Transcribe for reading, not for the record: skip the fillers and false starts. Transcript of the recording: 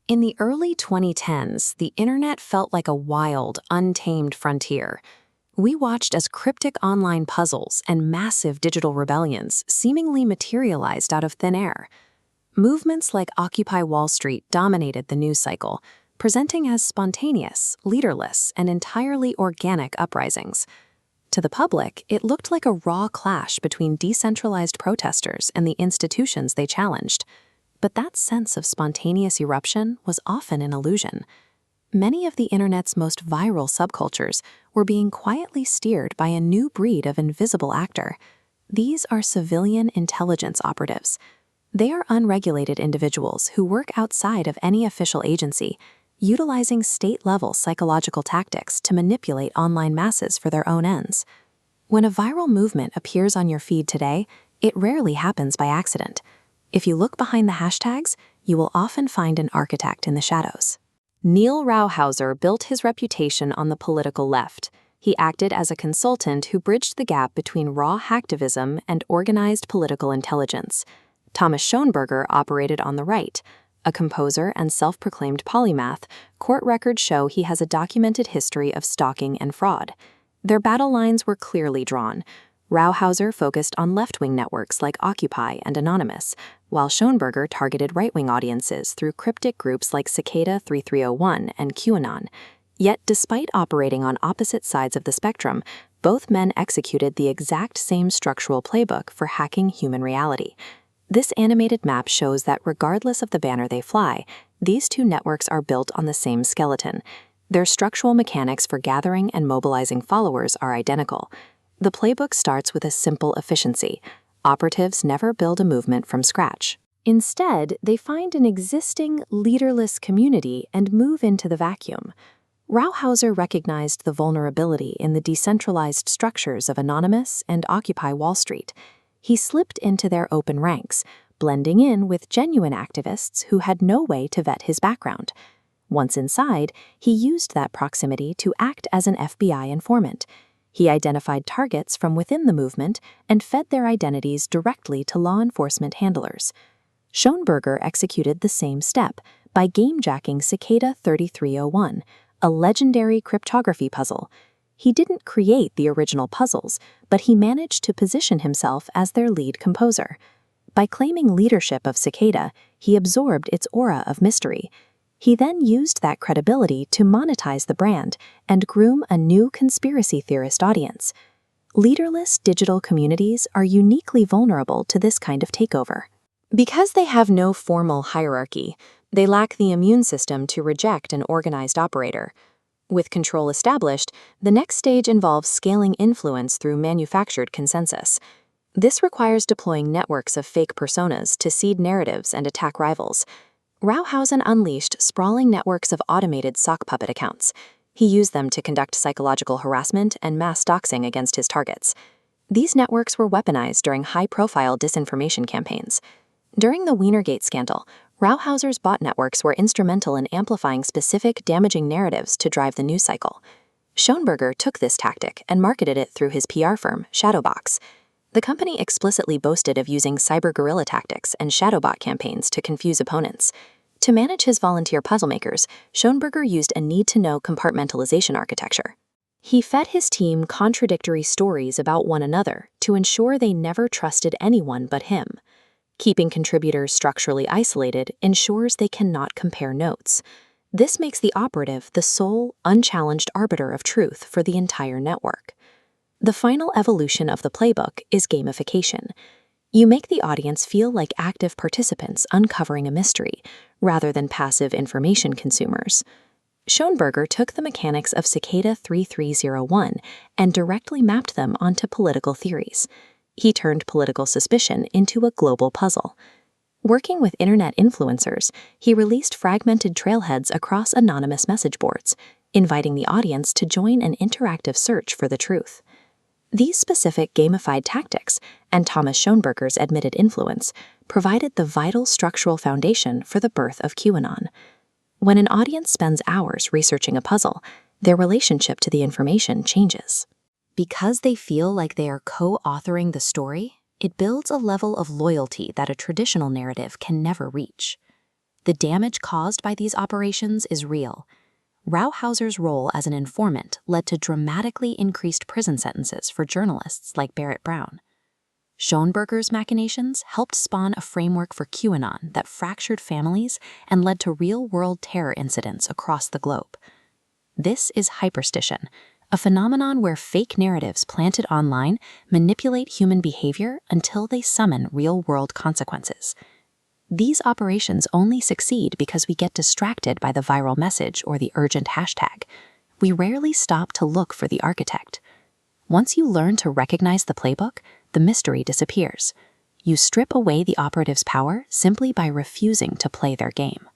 In the early 2010s, the internet felt like a wild, untamed frontier. We watched as cryptic online puzzles and massive digital rebellions seemingly materialized out of thin air. Movements like Occupy Wall Street dominated the news cycle, presenting as spontaneous, leaderless, and entirely organic uprisings. To the public, it looked like a raw clash between decentralized protesters and the institutions they challenged. But that sense of spontaneous eruption was often an illusion. Many of the internet's most viral subcultures were being quietly steered by a new breed of invisible actor. These are civilian intelligence operatives. They are unregulated individuals who work outside of any official agency, utilizing state-level psychological tactics to manipulate online masses for their own ends. When a viral movement appears on your feed today, it rarely happens by accident. If you look behind the hashtags, you will often find an architect in the shadows. Neal Rauhauser built his reputation on the political left. He acted as a consultant who bridged the gap between raw hacktivism and organized political intelligence. Thomas Schoenberger operated on the right. A composer and self-proclaimed polymath, court records show he has a documented history of stalking and fraud. Their battle lines were clearly drawn. Rauhauser focused on left-wing networks like Occupy and Anonymous, while Schoenberger targeted right-wing audiences through cryptic groups like Cicada 3301 and QAnon. Yet, despite operating on opposite sides of the spectrum, both men executed the exact same structural playbook for hacking human reality. This animated map shows that regardless of the banner they fly, these two networks are built on the same skeleton. Their structural mechanics for gathering and mobilizing followers are identical. The playbook starts with a simple efficiency. Operatives never build a movement from scratch. Instead, they find an existing, leaderless community and move into the vacuum. Rauhauser recognized the vulnerability in the decentralized structures of Anonymous and Occupy Wall Street. He slipped into their open ranks, blending in with genuine activists who had no way to vet his background. Once inside, he used that proximity to act as an FBI informant. He identified targets from within the movement and fed their identities directly to law enforcement handlers. Schoenberger executed the same step by gamejacking Cicada 3301, a legendary cryptography puzzle. He didn't create the original puzzles, but he managed to position himself as their lead composer. By claiming leadership of Cicada, he absorbed its aura of mystery. He then used that credibility to monetize the brand and groom a new conspiracy theorist audience. Leaderless digital communities are uniquely vulnerable to this kind of takeover. Because they have no formal hierarchy, they lack the immune system to reject an organized operator. With control established, the next stage involves scaling influence through manufactured consensus. This requires deploying networks of fake personas to seed narratives and attack rivals. Rauhauser unleashed sprawling networks of automated Sockpuppet accounts. He used them to conduct psychological harassment and mass doxing against his targets. These networks were weaponized during high-profile disinformation campaigns. During the Wienergate scandal, Rauhauser's bot networks were instrumental in amplifying specific damaging narratives to drive the news cycle. Schoenberger took this tactic and marketed it through his PR firm, Shadowbox. The company explicitly boasted of using cyber guerrilla tactics and shadowbot campaigns to confuse opponents. To manage his volunteer puzzlemakers, Schoenberger used a need-to-know compartmentalization architecture. He fed his team contradictory stories about one another to ensure they never trusted anyone but him. Keeping contributors structurally isolated ensures they cannot compare notes. This makes the operative the sole, unchallenged arbiter of truth for the entire network. The final evolution of the playbook is gamification. You make the audience feel like active participants uncovering a mystery, rather than passive information consumers. Schoenberger took the mechanics of Cicada 3301 and directly mapped them onto political theories. He turned political suspicion into a global puzzle. Working with internet influencers, he released fragmented trailheads across anonymous message boards, inviting the audience to join an interactive search for the truth. These specific gamified tactics, and Thomas Schoenberger's admitted influence, provided the vital structural foundation for the birth of QAnon. When an audience spends hours researching a puzzle, their relationship to the information changes. Because they feel like they are co-authoring the story, it builds a level of loyalty that a traditional narrative can never reach. The damage caused by these operations is real. Rauhauser's role as an informant led to dramatically increased prison sentences for journalists like Barrett Brown. Schoenberger's machinations helped spawn a framework for QAnon that fractured families and led to real-world terror incidents across the globe. This is hyperstition, a phenomenon where fake narratives planted online manipulate human behavior until they summon real-world consequences. These operations only succeed because we get distracted by the viral message or the urgent hashtag. We rarely stop to look for the architect. Once you learn to recognize the playbook, the mystery disappears. You strip away the operative's power simply by refusing to play their game.